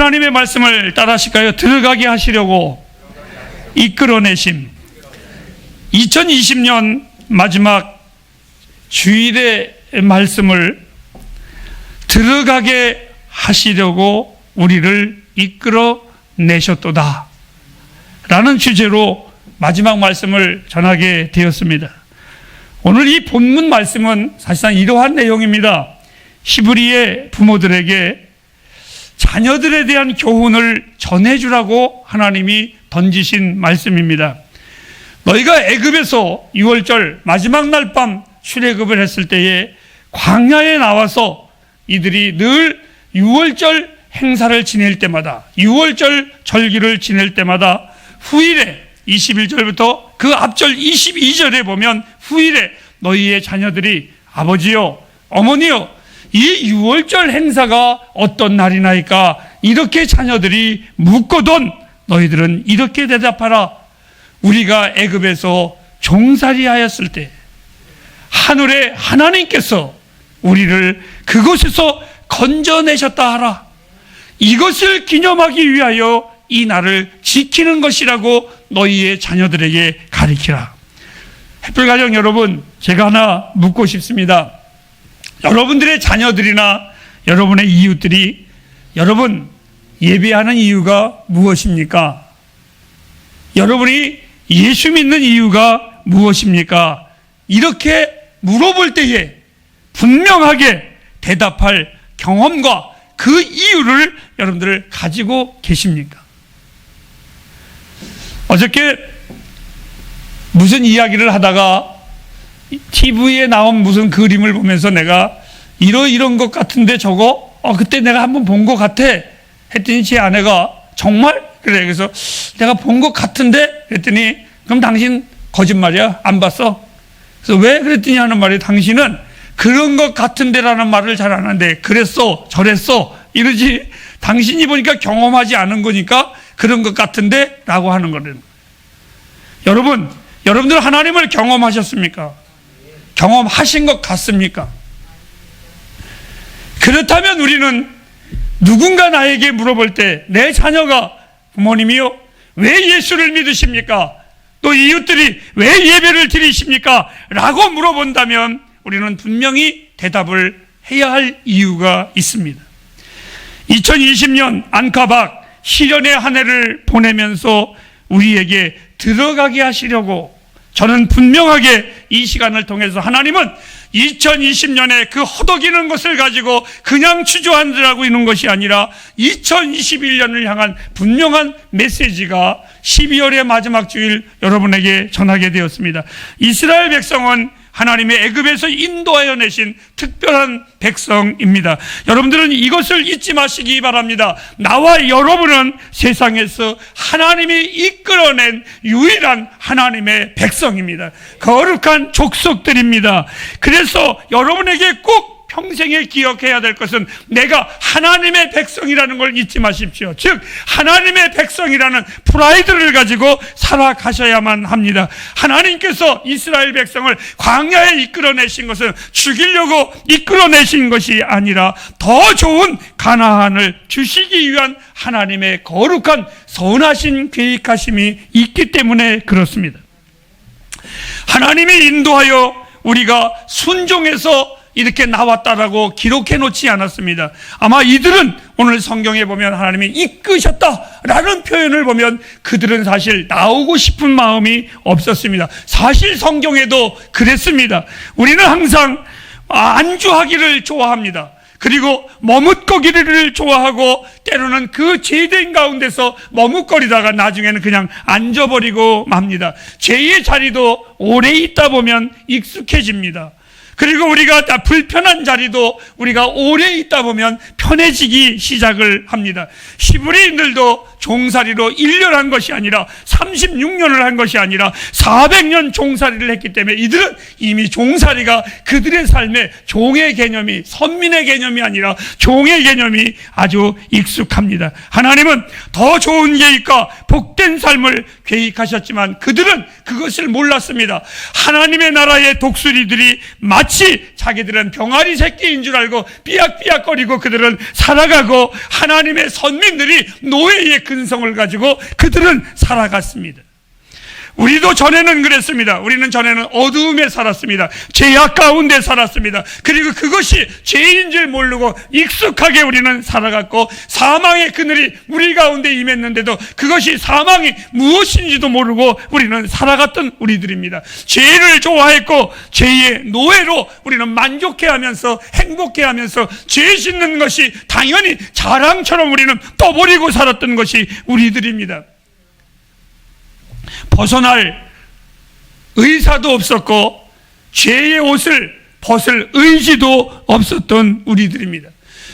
하나님의 말씀을 따라하실까요? 들어가게 하시려고 이끌어내심. 2020년 마지막 주일의 말씀을 들어가게 하시려고 우리를 이끌어내셨도다 라는 주제로 마지막 말씀을 전하게 되었습니다. 오늘 이 본문 말씀은 사실상 이러한 내용입니다. 히브리의 부모들에게 자녀들에 대한 교훈을 전해주라고 하나님이 던지신 말씀입니다. 너희가 애굽에서 6월절 마지막 날 밤 출애굽을 했을 때에 광야에 나와서 이들이 늘 6월절 행사를 지낼 때마다, 6월절 절기를 지낼 때마다 후일에 21절부터 그 앞절 22절에 보면 후일에 너희의 자녀들이 아버지요 어머니요 이 6월절 행사가 어떤 날이나이까 이렇게 자녀들이 묻거든 너희들은 이렇게 대답하라. 우리가 애굽에서 종살이 하였을 때 하늘의 하나님께서 우리를 그곳에서 건져내셨다 하라. 이것을 기념하기 위하여 이 날을 지키는 것이라고 너희의 자녀들에게 가르치라. 햇불가정 여러분, 제가 하나 묻고 싶습니다. 여러분들의 자녀들이나 여러분의 이웃들이 여러분 예배하는 이유가 무엇입니까? 여러분이 예수 믿는 이유가 무엇입니까? 이렇게 물어볼 때에 분명하게 대답할 경험과 그 이유를 여러분들 가지고 계십니까? 어저께 무슨 이야기를 하다가 TV에 나온 무슨 그림을 보면서 내가 이런 것 같은데 저거 그때 내가 한번 본 것 같아 했더니 제 아내가 정말? 그래. 그래서 내가 본 것 같은데 그랬더니 그럼 당신 거짓말이야? 안 봤어? 그래서 왜 그랬더니 하는 말이 당신은 그런 것 같은데라는 말을 잘 안 하는데 그랬어 저랬어 이러지 당신이 보니까 경험하지 않은 거니까 그런 것 같은데 라고 하는 거는. 여러분들 하나님을 경험하셨습니까? 경험하신 것 같습니까? 그렇다면 우리는 누군가 나에게 물어볼 때 내 자녀가 부모님이요 왜 예수를 믿으십니까? 또 이웃들이 왜 예배를 드리십니까? 라고 물어본다면 우리는 분명히 대답을 해야 할 이유가 있습니다. 2020년 안카박 시련의 한 해를 보내면서 우리에게 들어가게 하시려고 저는 분명하게 이 시간을 통해서 하나님은 2020년에 그 허덕이는 것을 가지고 그냥 주저앉으라고 있는 것이 아니라 2021년을 향한 분명한 메시지가 12월의 마지막 주일 여러분에게 전하게 되었습니다. 이스라엘 백성은 하나님의 애굽에서 인도하여 내신 특별한 백성입니다. 여러분들은 이것을 잊지 마시기 바랍니다. 나와 여러분은 세상에서 하나님이 이끌어낸 유일한 하나님의 백성입니다. 거룩한 족속들입니다. 그래서 여러분에게 꼭 평생에 기억해야 될 것은 내가 하나님의 백성이라는 걸 잊지 마십시오. 즉 하나님의 백성이라는 프라이드를 가지고 살아가셔야만 합니다. 하나님께서 이스라엘 백성을 광야에 이끌어내신 것은 죽이려고 이끌어내신 것이 아니라 더 좋은 가나안을 주시기 위한 하나님의 거룩한 선하신 계획하심이 있기 때문에 그렇습니다. 하나님이 인도하여 우리가 순종해서 이렇게 나왔다라고 기록해 놓지 않았습니다. 아마 이들은 오늘 성경에 보면 하나님이 이끄셨다라는 표현을 보면 그들은 사실 나오고 싶은 마음이 없었습니다. 사실 성경에도 그랬습니다. 우리는 항상 안주하기를 좋아합니다. 그리고 머뭇거리를 좋아하고 때로는 그 죄된 가운데서 머뭇거리다가 나중에는 그냥 앉아버리고 맙니다. 죄의 자리도 오래 있다 보면 익숙해집니다. 그리고 우리가 다 불편한 자리도 우리가 오래 있다 보면 편해지기 시작을 합니다. 히브리인들도 종살이로 1년 한 것이 아니라 36년을 한 것이 아니라 400년 종살이를 했기 때문에 이들은 이미 종살이가 그들의 삶에 종의 개념이 선민의 개념이 아니라 종의 개념이 아주 익숙합니다. 하나님은 더 좋은 계획과 복된 삶을 계획하셨지만 그들은 그것을 몰랐습니다. 하나님의 나라의 독수리들이 마치 자기들은 병아리 새끼인 줄 알고 삐약삐약거리고 그들은 살아가고, 하나님의 선민들이 노예의 근성을 가지고 그들은 살아갔습니다. 우리도 전에는 그랬습니다. 우리는 전에는 어두움에 살았습니다. 죄악 가운데 살았습니다. 그리고 그것이 죄인 줄 모르고 익숙하게 우리는 살아갔고, 사망의 그늘이 우리 가운데 임했는데도 그것이 사망이 무엇인지도 모르고 우리는 살아갔던 우리들입니다. 죄를 좋아했고 죄의 노예로 우리는 만족해하면서 행복해하면서 죄 짓는 것이 당연히 자랑처럼 우리는 떠버리고 살았던 것이 우리들입니다. 벗어날 의사도 없었고 죄의 옷을 벗을 의지도 없었던 우리들입니다.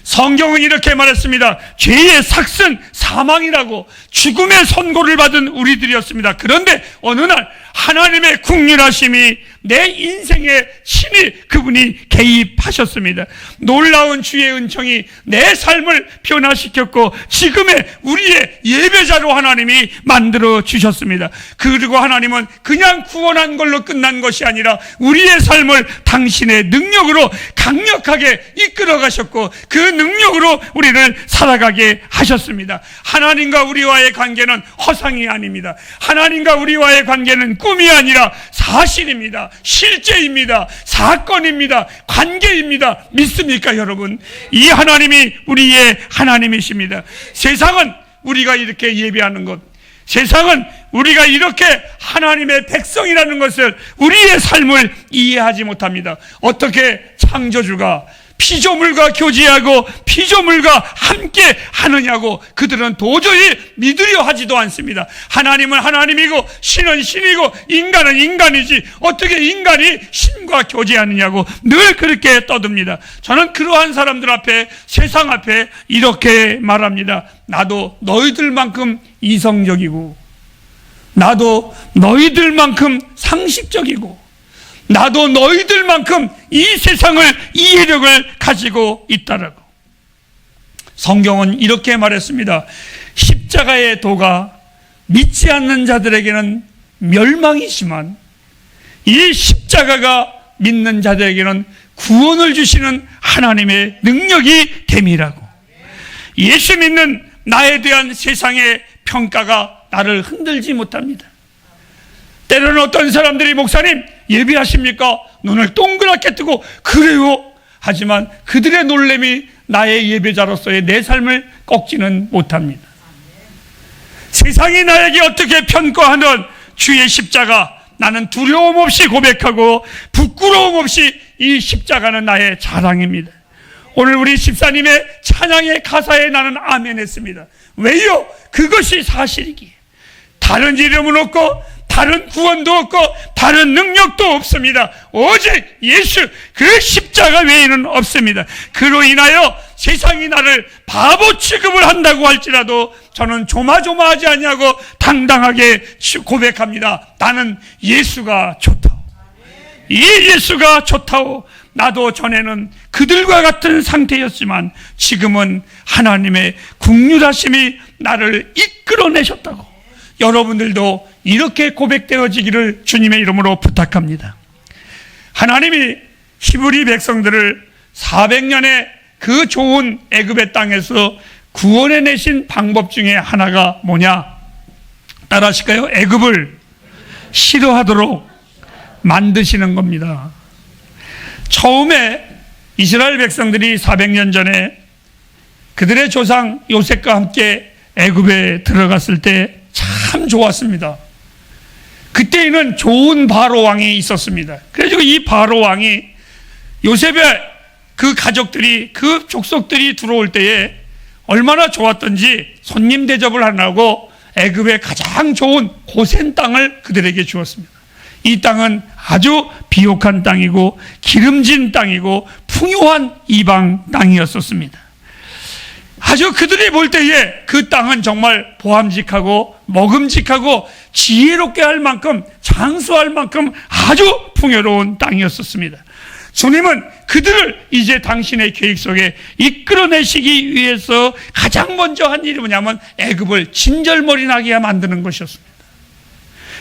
성경은 이렇게 말했습니다. 죄의 삭은 사망이라고 죽음의 선고를 받은 우리들이었습니다. 그런데 어느 날 하나님의 긍휼하심이 내 인생에 신이 그분이 개입하셨습니다. 놀라운 주의 은총이 내 삶을 변화시켰고 지금의 우리의 예배자로 하나님이 만들어 주셨습니다. 그리고 하나님은 그냥 구원한 걸로 끝난 것이 아니라 우리의 삶을 당신의 능력으로 강력하게 이끌어 가셨고 그 능력으로 우리를 살아가게 하셨습니다. 하나님과 우리와의 관계는 허상이 아닙니다. 하나님과 우리와의 관계는 꿈이 아니라 사실입니다. 실제입니다. 사건입니다. 관계입니다. 믿습니까, 여러분? 이 하나님이 우리의 하나님이십니다. 세상은 우리가 이렇게 예배하는 것, 세상은 우리가 이렇게 하나님의 백성이라는 것을, 우리의 삶을 이해하지 못합니다. 어떻게 창조주가 피조물과 교제하고 피조물과 함께 하느냐고 그들은 도저히 믿으려 하지도 않습니다. 하나님은 하나님이고 신은 신이고 인간은 인간이지 어떻게 인간이 신과 교제하느냐고 늘 그렇게 떠듭니다. 저는 그러한 사람들 앞에, 세상 앞에 이렇게 말합니다. 나도 너희들만큼 이성적이고, 나도 너희들만큼 상식적이고, 나도 너희들만큼 이 세상을 이해력을 가지고 있다라고. 성경은 이렇게 말했습니다. 십자가의 도가 믿지 않는 자들에게는 멸망이지만 이 십자가가 믿는 자들에게는 구원을 주시는 하나님의 능력이 됨이라고. 예수 믿는 나에 대한 세상의 평가가 나를 흔들지 못합니다. 때로는 어떤 사람들이 목사님 예배하십니까? 눈을 동그랗게 뜨고 그래요. 하지만 그들의 놀램이 나의 예배자로서의 내 삶을 꺾지는 못합니다. 세상이 나에게 어떻게 평가하는 주의 십자가, 나는 두려움 없이 고백하고 부끄러움 없이 이 십자가는 나의 자랑입니다. 오늘 우리 집사님의 찬양의 가사에 나는 아멘 했습니다. 왜요? 그것이 사실이기에. 다른 이름은 없고 다른 구원도 없고 다른 능력도 없습니다. 오직 예수 그 십자가 외에는 없습니다. 그로 인하여 세상이 나를 바보 취급을 한다고 할지라도 저는 조마조마하지 않냐고 당당하게 고백합니다. 나는 예수가 좋다오. 이 예수가 좋다오. 나도 전에는 그들과 같은 상태였지만 지금은 하나님의 긍휼하심이 나를 이끌어내셨다고. 여러분들도 이렇게 고백되어지기를 주님의 이름으로 부탁합니다. 하나님이 히브리 백성들을 400년의 그 좋은 애굽의 땅에서 구원해내신 방법 중에 하나가 뭐냐? 따라 하실까요? 애굽을 싫어하도록 만드시는 겁니다. 처음에 이스라엘 백성들이 400년 전에 그들의 조상 요셉과 함께 애굽에 들어갔을 때 참 좋았습니다. 그때에는 좋은 바로 왕이 있었습니다. 그래서 이 바로 왕이 요셉의 그 가족들이, 그 족속들이 들어올 때에 얼마나 좋았던지 손님 대접을 하려고 애굽의 가장 좋은 고센 땅을 그들에게 주었습니다. 이 땅은 아주 비옥한 땅이고 기름진 땅이고 풍요한 이방 땅이었었습니다. 아주 그들이 볼 때에 그 땅은 정말 보암직하고 먹음직하고 지혜롭게 할 만큼, 장수할 만큼 아주 풍요로운 땅이었었습니다. 주님은 그들을 이제 당신의 계획 속에 이끌어내시기 위해서 가장 먼저 한 일이 뭐냐면 애굽을 진절머리 나게 만드는 것이었습니다.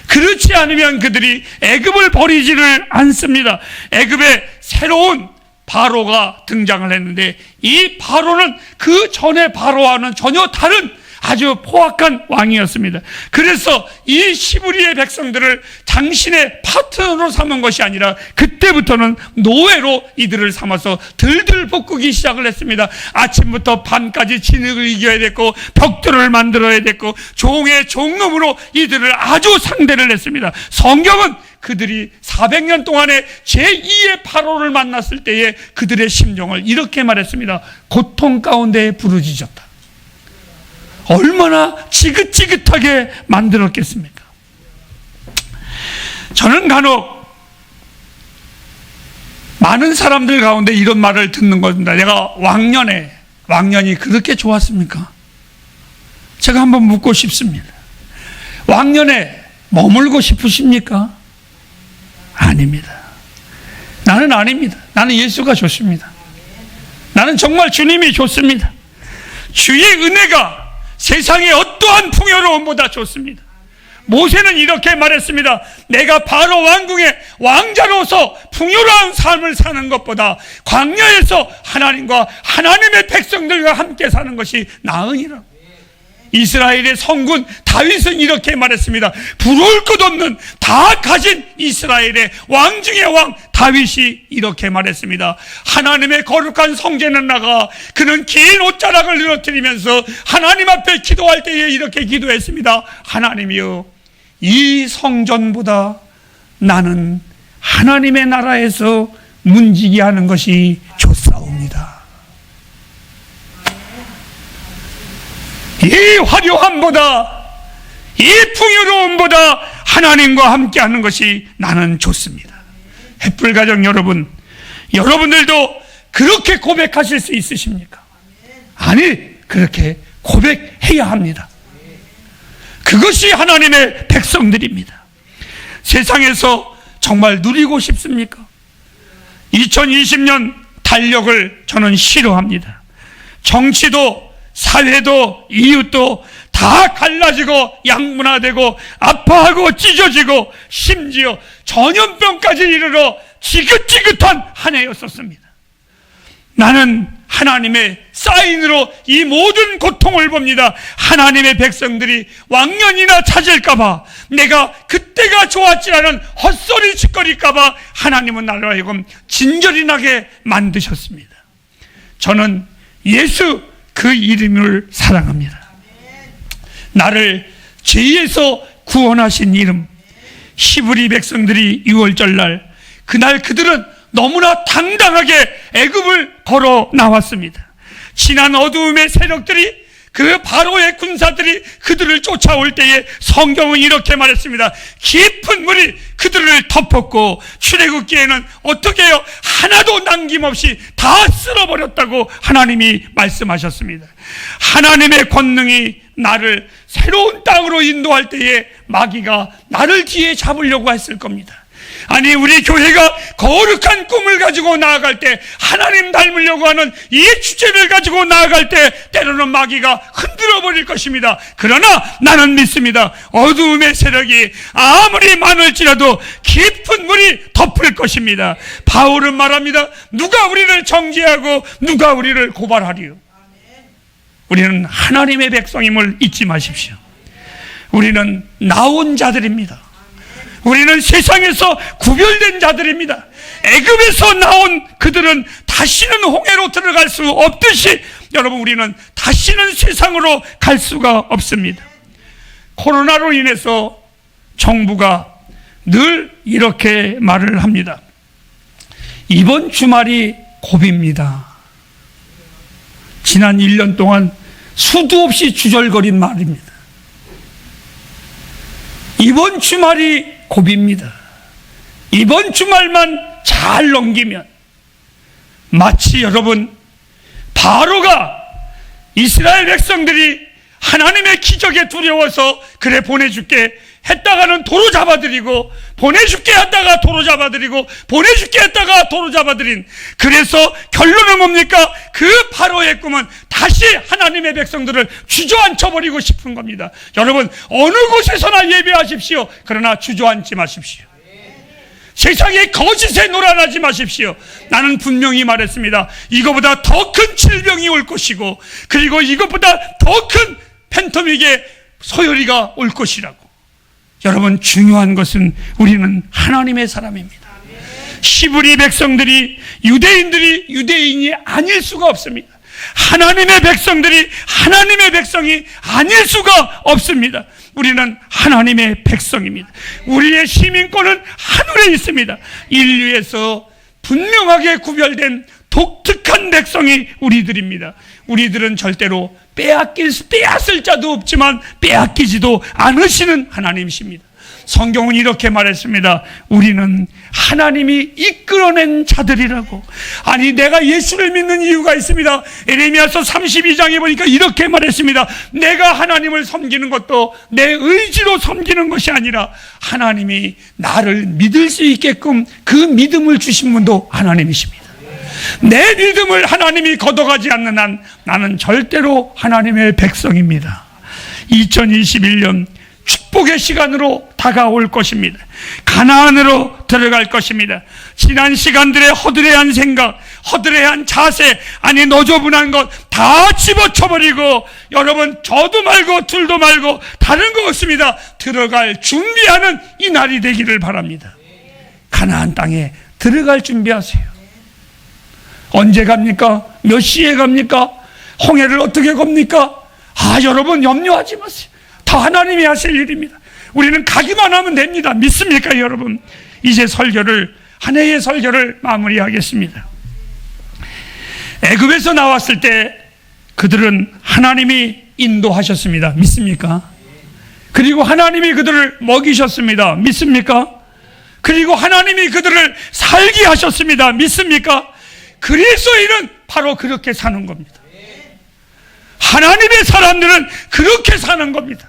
그렇지 않으면 그들이 애굽을 버리지를 않습니다. 애굽에 새로운 바로가 등장을 했는데, 이 바로는 그 전에 바로와는 전혀 다른 아주 포악한 왕이었습니다. 그래서 이 시브리의 백성들을 당신의 파트너로 삼은 것이 아니라 그때부터는 노예로 이들을 삼아서 들들 볶기 시작을 했습니다. 아침부터 밤까지 진흙을 이겨야 됐고, 벽돌을 만들어야 됐고, 종의 종놈으로 이들을 아주 상대를 했습니다. 성경은 그들이 400년 동안에 제2의 바로를 만났을 때에 그들의 심정을 이렇게 말했습니다. 고통 가운데 부르짖었다. 얼마나 지긋지긋하게 만들었겠습니까? 저는 간혹 많은 사람들 가운데 이런 말을 듣는 겁니다. 내가 왕년이 그렇게 좋았습니까? 제가 한번 묻고 싶습니다. 왕년에 머물고 싶으십니까? 아닙니다. 나는 아닙니다. 나는 예수가 좋습니다. 나는 정말 주님이 좋습니다. 주의 은혜가 세상의 어떠한 풍요로움보다 좋습니다. 모세는 이렇게 말했습니다. 내가 바로 왕궁의 왕자로서 풍요로운 삶을 사는 것보다 광야에서 하나님과 하나님의 백성들과 함께 사는 것이 나으니라. 이스라엘의 성군 다윗은 이렇게 말했습니다. 부러울 것 없는 다 가진 이스라엘의 왕 중의 왕 다윗이 이렇게 말했습니다. 하나님의 거룩한 성전에 나가 그는 긴 옷자락을 늘어뜨리면서 하나님 앞에 기도할 때에 이렇게 기도했습니다. 하나님이여, 이 성전보다 나는 하나님의 나라에서 문지기 하는 것이 좋사옵니다. 이 화려함보다, 이 풍요로움보다 하나님과 함께하는 것이 나는 좋습니다. 햇불가정 여러분, 여러분들도 그렇게 고백하실 수 있으십니까? 아니, 그렇게 고백해야 합니다. 그것이 하나님의 백성들입니다. 세상에서 정말 누리고 싶습니까? 2020년 달력을 저는 싫어합니다. 정치도 사회도 이웃도 다 갈라지고 양분화되고 아파하고 찢어지고 심지어 전염병까지 이르러 지긋지긋한 한 해였었습니다. 나는 하나님의 사인으로 이 모든 고통을 봅니다. 하나님의 백성들이 왕년이나 찾을까봐, 내가 그때가 좋았지라는 헛소리 짓거릴까봐 하나님은 나를 하여금 진절이 나게 만드셨습니다. 저는 예수 그 이름을 사랑합니다. 나를 죄에서 구원하신 이름. 시브리 백성들이 6월절날, 그날 그들은 너무나 당당하게 애굽을 걸어 나왔습니다. 지난 어두움의 세력들이, 그 바로의 군사들이 그들을 쫓아올 때에 성경은 이렇게 말했습니다. 깊은 물이 그들을 덮었고 출애굽기에는 어떻게 해요? 하나도 남김없이 다 쓸어버렸다고 하나님이 말씀하셨습니다. 하나님의 권능이 나를 새로운 땅으로 인도할 때에 마귀가 나를 뒤에 잡으려고 했을 겁니다. 아니, 우리 교회가 거룩한 꿈을 가지고 나아갈 때, 하나님 닮으려고 하는 이 주제를 가지고 나아갈 때 때로는 마귀가 흔들어 버릴 것입니다. 그러나 나는 믿습니다. 어두움의 세력이 아무리 많을지라도 깊은 물이 덮을 것입니다. 바울은 말합니다. 누가 우리를 정죄하고 누가 우리를 고발하리요? 우리는 하나님의 백성임을 잊지 마십시오. 우리는 나온 자들입니다. 우리는 세상에서 구별된 자들입니다. 애굽에서 나온 그들은 다시는 홍해로 들어갈 수 없듯이, 여러분, 우리는 다시는 세상으로 갈 수가 없습니다. 코로나로 인해서 정부가 늘 이렇게 말을 합니다. 이번 주말이 고비입니다. 지난 1년 동안 수도 없이 주절거린 말입니다. 이번 주말이 고비입니다. 이번 주말만 잘 넘기면, 마치 여러분, 바로가 이스라엘 백성들이 하나님의 기적에 두려워서 그래 보내줄게 했다가는 도로 잡아들이고, 보내줄게 했다가 도로 잡아들이고, 보내줄게 했다가 도로 잡아들인, 그래서 결론은 뭡니까? 그 바로의 꿈은 다시 하나님의 백성들을 주저앉혀버리고 싶은 겁니다. 여러분, 어느 곳에서나 예배하십시오. 그러나 주저앉지 마십시오. 세상의 거짓에 놀아나지 마십시오. 나는 분명히 말했습니다. 이거보다 더 큰 질병이 올 것이고, 그리고 이것보다 더 큰 팬데믹의 소요리가 올 것이라고. 여러분, 중요한 것은 우리는 하나님의 사람입니다. 히브리 백성들이, 유대인들이 유대인이 아닐 수가 없습니다. 하나님의 백성들이 하나님의 백성이 아닐 수가 없습니다. 우리는 하나님의 백성입니다. 우리의 시민권은 하늘에 있습니다. 인류에서 분명하게 구별된 독특한 백성이 우리들입니다. 우리들은 절대로 빼앗을 자도 없지만 빼앗기지도 않으시는 하나님이십니다. 성경은 이렇게 말했습니다. 우리는 하나님이 이끌어낸 자들이라고. 아니, 내가 예수를 믿는 이유가 있습니다. 에레미야서 32장에 보니까 이렇게 말했습니다. 내가 하나님을 섬기는 것도 내 의지로 섬기는 것이 아니라 하나님이 나를 믿을 수 있게끔 그 믿음을 주신 분도 하나님이십니다. 내 믿음을 하나님이 걷어가지 않는 한 나는 절대로 하나님의 백성입니다. 2021년 축복의 시간으로 다가올 것입니다. 가나안으로 들어갈 것입니다. 지난 시간들의 허드레한 생각, 허드레한 자세, 아니 너저분한 것 다 집어쳐버리고, 여러분 저도 말고 둘도 말고 다른 거 없습니다. 들어갈 준비하는 이 날이 되기를 바랍니다. 가나안 땅에 들어갈 준비하세요. 언제 갑니까? 몇 시에 갑니까? 홍해를 어떻게 겁니까? 여러분 염려하지 마세요. 다 하나님이 하실 일입니다. 우리는 가기만 하면 됩니다. 믿습니까, 여러분? 이제 한 해의 설교를 마무리하겠습니다. 애굽에서 나왔을 때 그들은 하나님이 인도하셨습니다. 믿습니까? 그리고 하나님이 그들을 먹이셨습니다. 믿습니까? 그리고 하나님이 그들을 살게 하셨습니다. 믿습니까? 그리스도인은 바로 그렇게 사는 겁니다. 하나님의 사람들은 그렇게 사는 겁니다.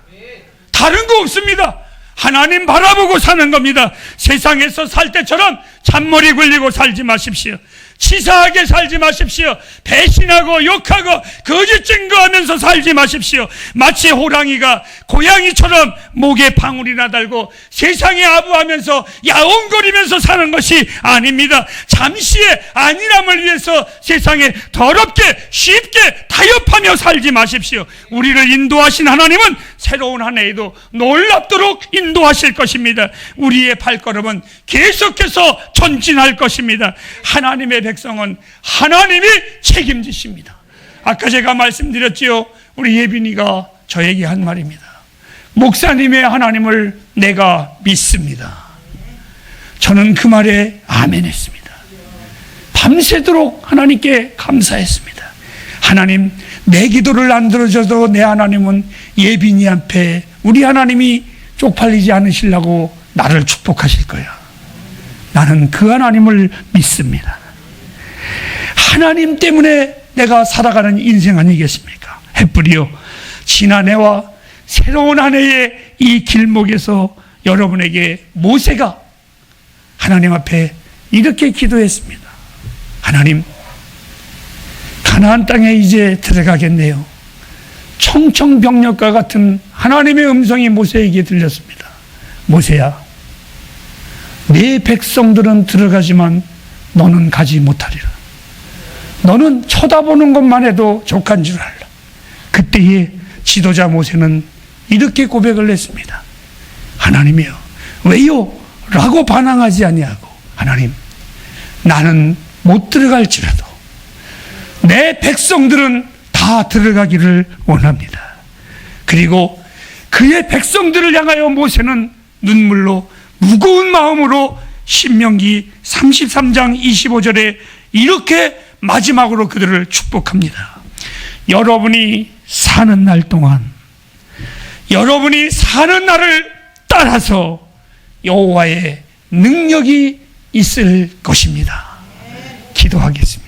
다른 거 없습니다. 하나님 바라보고 사는 겁니다. 세상에서 살 때처럼 잔머리 굴리고 살지 마십시오. 치사하게 살지 마십시오. 배신하고 욕하고 거짓 증거하면서 살지 마십시오. 마치 호랑이가 고양이처럼 목에 방울이나 달고 세상에 아부하면서 야옹거리면서 사는 것이 아닙니다. 잠시의 안일함을 위해서 세상에 더럽게 쉽게 타협하며 살지 마십시오. 우리를 인도하신 하나님은 새로운 한 해에도 놀랍도록 인도하실 것입니다. 우리의 발걸음은 계속해서 전진할 것입니다. 하나님의 백성은 하나님이 책임지십니다. 아까 제가 말씀드렸지요. 우리 예빈이가 저에게 한 말입니다. 목사님의 하나님을 내가 믿습니다. 저는 그 말에 아멘 했습니다. 밤새도록 하나님께 감사했습니다. 하나님, 내 기도를 안 들어줘도 내 하나님은 예빈이 앞에 우리 하나님이 쪽팔리지 않으시려고 나를 축복하실 거야. 나는 그 하나님을 믿습니다. 하나님 때문에 내가 살아가는 인생 아니겠습니까? 햇불이요, 지난해와 새로운 한 해의 이 길목에서 여러분에게 모세가 하나님 앞에 이렇게 기도했습니다. 하나님, 가나안 땅에 이제 들어가겠네요. 청청병력과 같은 하나님의 음성이 모세에게 들렸습니다. 모세야, 내 백성들은 들어가지만 너는 가지 못하리라. 너는 쳐다보는 것만 해도 족한 줄 알라. 그때의 지도자 모세는 이렇게 고백을 했습니다. 하나님이여, 왜요? 라고 반항하지 아니하고, 하나님, 나는 못 들어갈지라도 내 백성들은 다 들어가기를 원합니다. 그리고 그의 백성들을 향하여 모세는 눈물로 무거운 마음으로 신명기 33장 25절에 이렇게 마지막으로 그들을 축복합니다. 여러분이 사는 날 동안, 여러분이 사는 날을 따라서 여호와의 능력이 있을 것입니다. 기도하겠습니다.